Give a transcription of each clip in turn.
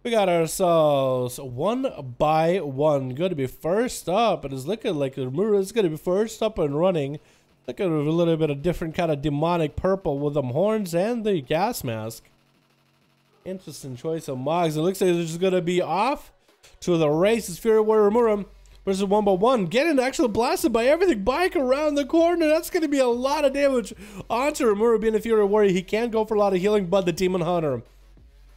We got ourselves 1v1. Going to be first up. It is looking like Armory is going to be first up and running. Look at a little bit of different kind of demonic purple with them horns and the gas mask. Interesting choice of mogs. It looks like they're just going to be off to the race. It's Fury Warrior Armory versus 1v1. Getting actually blasted by everything. Bike around the corner. That's going to be a lot of damage onto Armory being a Fury Warrior. He can go for a lot of healing, but the Demon Hunter,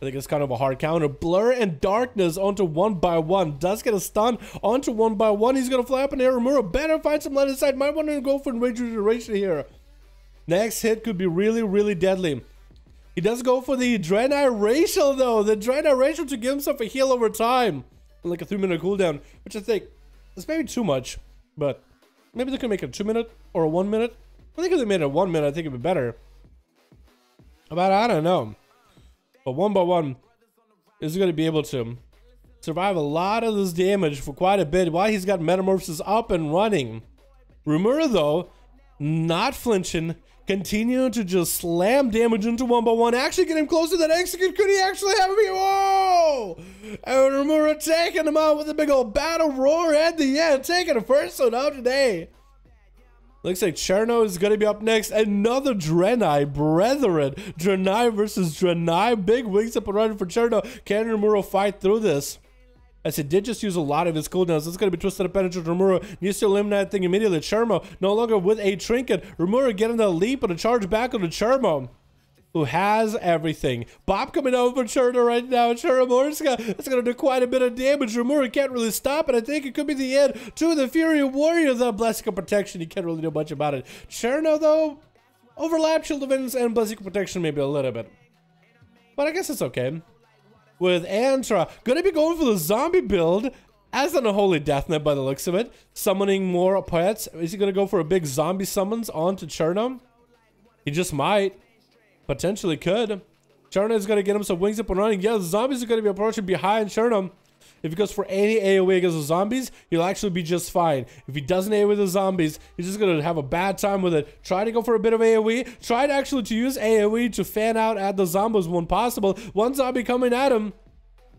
I think it's kind of a hard counter. Blur and Darkness onto 1v1. Does get a stun onto 1v1. He's going to fly up in the air. Armory better find some line of sight. Might want to go for Rage Regeneration here. Next hit could be really, really deadly. He does go for the Draenei Racial though. The Draenei Racial to give himself a heal over time. Like a 3-minute cooldown. Which I think is maybe too much. But maybe they can make it a 2-minute or a 1 minute. I think if they made it a 1 minute, I think it'd be better. But I don't know. But 1v1 is going to be able to survive a lot of this damage for quite a bit while he's got Metamorphosis up and running. Armory though, not flinching, continuing to just slam damage into 1v1, actually getting close to that execute. Could he actually have me? Whoa! And Armory taking him out with a big old battle roar at the end, taking the first one out today. Looks like Cherno is going to be up next. Another Draenei, brethren. Draenei versus Draenei. Big wings up and running for Cherno. Can Armory fight through this? As he did just use a lot of his cooldowns. It's going to be Twisted Appendage to Armory. Needs to eliminate that thing immediately. Cherno no longer with a trinket. Armory getting the leap and a charge back on the Cherno, who has everything. Bob coming over Cherno right now. Cherno, it's going to do quite a bit of damage. Armory can't really stop it. I think it could be the end to the Fury Warrior. The Blessing of Protection, you can't really do much about it. Cherno, though, overlap Shield of Vengeance and Blessing of Protection maybe a little bit. But I guess it's okay. With Antra, going to be going for the zombie build as an Unholy Death Knight by the looks of it. Summoning more pets. Is he going to go for a big zombie summons onto Cherno? He just might. Potentially could. Cherno is going to get him some wings up and running. Yeah, the zombies are going to be approaching behind Cherno. If he goes for any AoE against the zombies, he'll actually be just fine. If he doesn't AoE the zombies, he's just going to have a bad time with it. Try to go for a bit of AoE. Try to actually to use AoE to fan out at the zombies when possible. One zombie coming at him.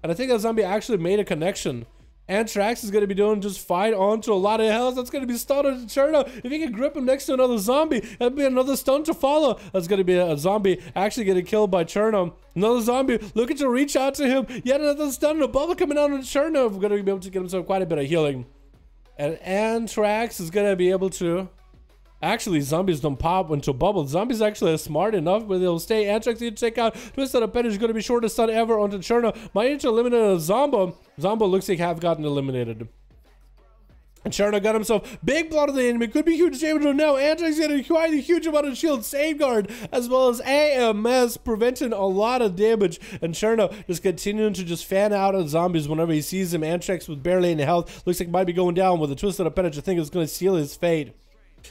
And I think that zombie actually made a connection. Antrax is going to be doing just fine onto a lot of health. That's going to be stunned on Cherno. If he can grip him next to another zombie, that'd be another stun to follow. That's going to be a zombie actually getting killed by Cherno. Another zombie looking to reach out to him. Yet another stun and a bubble coming out on Cherno. We're going to be able to get himself quite a bit of healing. And Antrax is going to be able to... Actually, zombies don't pop into bubbles. Zombies actually are smart enough where they'll stay. Antrax need to take out Twisted Appendage is going to be shortest stun ever onto Cherno. Might need to eliminate a Zombo. Zombo looks like have gotten eliminated. And Cherno got himself big blood of the enemy. Could be huge damage now. Antrax getting quite a huge amount of shield safeguard as well as AMS preventing a lot of damage. And Cherno just continuing to just fan out of zombies whenever he sees him. Antrax with barely any health. Looks like might be going down with a Twisted Appendage. I think it's going to seal his fate.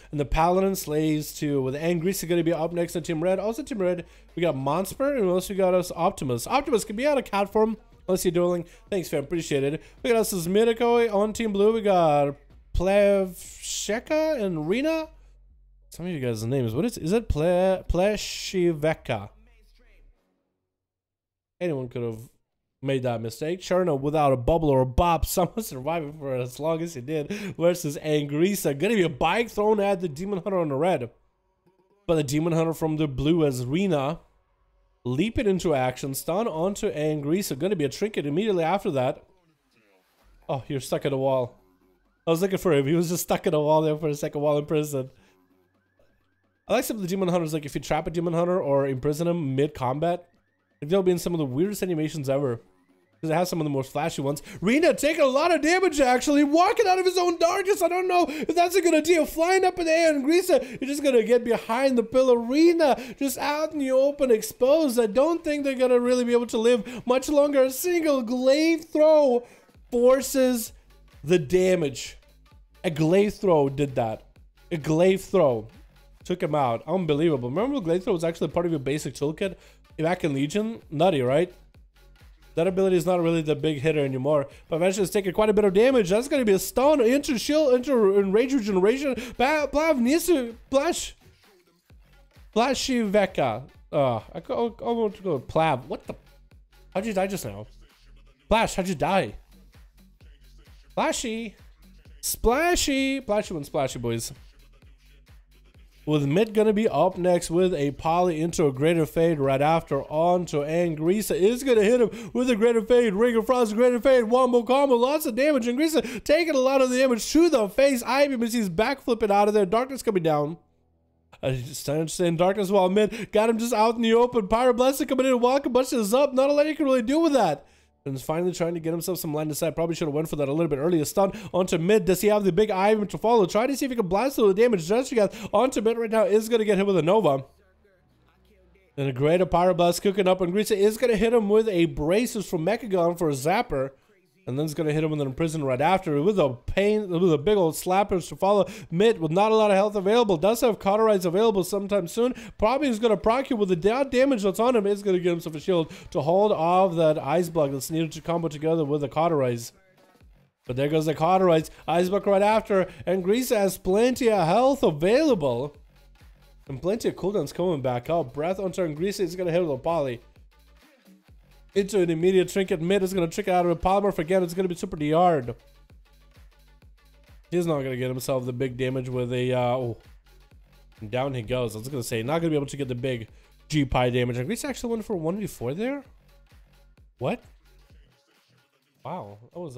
And the Paladin slays too. With Angrease going to be up next on Team Red. Also Team Red, we got Monspur and also we got us Optimus. Optimus can be out of cat form unless you're dueling. Thanks fam, appreciate it. We got us as Midako on Team Blue. We got Plevsheka and Rena. Some of you guys' names. What is it? Pleshiveka. Anyone could have made that mistake. Cherno without a bubble or a bop. Someone surviving for as long as he did. Versus Angrease. Gonna be a bike thrown at the Demon Hunter on the red. But the Demon Hunter from the blue as Rena. Leap it into action. Stun onto Angrease. Gonna be a trinket immediately after that. Oh, you're stuck in a wall. I was looking for him. He was just stuck in a wall there for a second while in prison. I like some of the Demon Hunters. Like if you trap a Demon Hunter or imprison him mid-combat. They'll be in some of the weirdest animations ever. Because it has some of the most flashy ones. Rena taking a lot of damage actually. Walking out of his own darkness. I don't know if that's a good idea. Flying up in the air and Grease, you're just going to get behind the pillar. Rena just out in the open, exposed. I don't think they're going to really be able to live much longer. A single glaive throw forces the damage. A glaive throw did that. A glaive throw took him out. Unbelievable. Remember glaive throw was actually part of your basic toolkit back in Legion? Nutty, right? That ability is not really the big hitter anymore, but eventually it's taking quite a bit of damage. That's going to be a stun into shield, into Rage Regeneration. Plav needs to Plashiveka. I want to go with Plav. What the? How'd you die just now? Splash, how'd you die? Splashy. Splashy. Splashy one splashy, boys. With mid gonna be up next with a poly into a greater fade right after onto Angrisa is gonna hit him with a greater fade. Ring of Frost, greater fade, wombo combo, lots of damage. Angrisa taking a lot of the damage to the face. Ivy he's backflipping out of there. Darkness coming down. Just understand darkness while mid. Got him just out in the open. Pyroblast coming in. Welcome bunches up. Not a lot you can really do with that. And is finally trying to get himself some line of sight. Probably should have went for that a little bit earlier. Stun onto mid. Does he have the big item to follow? Try to see if he can blast through the damage. Just you guys onto mid right now is going to get hit with a Nova. And a greater Pyroblast cooking up. And Grisa is going to hit him with a Braces from Mechagon for a Zapper. And then it's going to hit him with an Imprison right after with a big old slappers to follow. Mid with not a lot of health available. Does have Cauterize available sometime soon. Probably is going to proc you with the damage that's on him. Is going to get himself a shield to hold off that Ice Block that's needed to combo together with the Cauterize. But there goes the Cauterize. Ice Block right after. And Grisa has plenty of health available. And plenty of cooldowns coming back up. Breath onto Grisa is going to hit with a poly. Into an immediate trinket. Mid is going to trick it out of a polymorph again. It's going to be super hard. He's not going to get himself the big damage with a oh. And down he goes. I was going to say not going to be able to get the big G-Pi damage. And Greece actually went for 1v4 there. What? Wow, that was